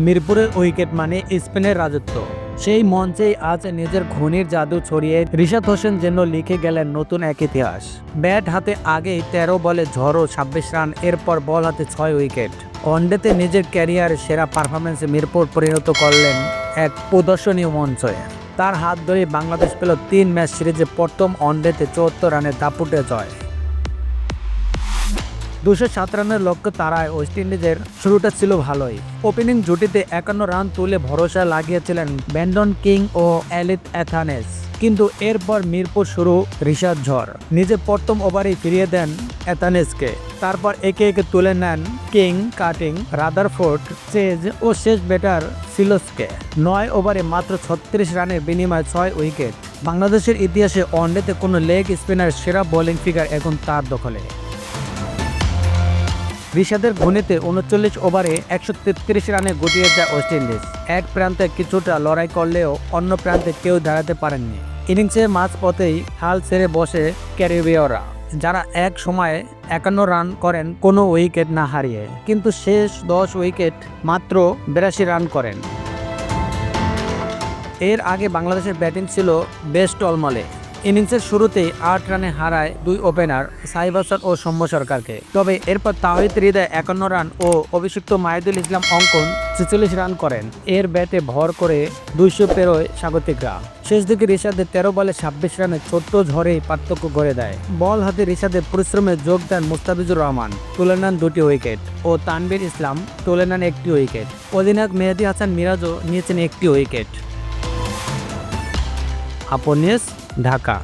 মিরপুরের উইকেট মানে স্পেনের রাজত্ব। সেই মঞ্চেই আজ নিজের ঘূর্ণির জাদু ছড়িয়ে রিশাদ হোসেন যেন লিখে গেলেন নতুন এক ইতিহাস। ব্যাট হাতে আগেই ১৩ বলে ঝড়ো ২৬ রান, এরপর বল হাতে ৬ উইকেট। ওয়ানডেতে নিজের ক্যারিয়ারের সেরা পারফরমেন্সে মিরপুর পরিণত করলেন এক প্রদর্শনীয় মঞ্চে। তার হাত ধরে বাংলাদেশ পেল ৩ ম্যাচ সিরিজে প্রথম ওয়ানডেতে ৭৪ রানের দাপুটে জয়। ২০৭ রানের লক্ষ্য তারায় ওয়েস্ট ইন্ডিজের শুরুটা ছিল ভালোই। ওপেনিং জুটিতে ৫১ রান তুলে ভরসা লাগিয়েছিলেন ব্র্যান্ডন কিং ও এলিট অ্যাথানেস, কিন্তু এরপর মিরপুর শুরু রিশাদ ঝড়। নিজে প্রথম ওভারেই ফিরিয়ে দেন অ্যাথানেসকে, তারপর একে একে তুলে নেন কিং, কাটিং, রাদারফোর্ড, চেজ ও শেষ ব্যাটার সিলোসকে। ৯ ওভারে মাত্র ৩৬ রানের বিনিময়ে ৬ উইকেট। বাংলাদেশের ইতিহাসে ওয়ানডেতে কোনো লেগ স্পিনার সেরা বোলিং ফিগার এখন তার দখলে। রিশাদের ঘূর্ণিতে ৩৯ ওভারে ১৩৩ রানে গুটিয়ে যায় ওয়েস্ট ইন্ডিজ। এক প্রান্তে কিছুটা লড়াই করলেও অন্য প্রান্তে কেউ দাঁড়াতে পারেননি। ইনিংসের মাঝপথেই হাল ছেড়ে বসে ক্যারিবীয়রা, যারা এক সময়ে ৫১ রান করেন কোনো উইকেট না হারিয়ে, কিন্তু শেষ ১০ উইকেট মাত্র ৮২ রান করেন। এর আগে বাংলাদেশের ব্যাটিং ছিল বেশ টলমলে। ইনিংসের শুরুতেই ৮ রানে হারায় ২ ওপেনার সাইফ হাসান ও সৌম্য সরকারকে। তবে এরপর তাওহিদ হৃদয় ৫১ রান ও অভিষিক্ত মাহিদুল ইসলাম অঙ্কন ৪৬ রান করেন। এর ব্যাটে ভর করে ২০০ পেরোয় স্বাগতিকরা। শেষ দিকে রিশাদের ১৩ বলে ২৬ রানে ছোট্ট ঝড়েই পার্থক্য গড়ে দেয়। বল হাতে রিশাদের পরিশ্রমে যোগ দেন মুস্তাফিজুর রহমান, তুলে নেন ২টি উইকেট, ও তানভীর ইসলাম তুলে নেন ১টি উইকেট। অধিনায়ক মেহেদী হাসান মিরাজও নিয়েছেন ১টি উইকেট। আপন নিউজ, ঢাকা।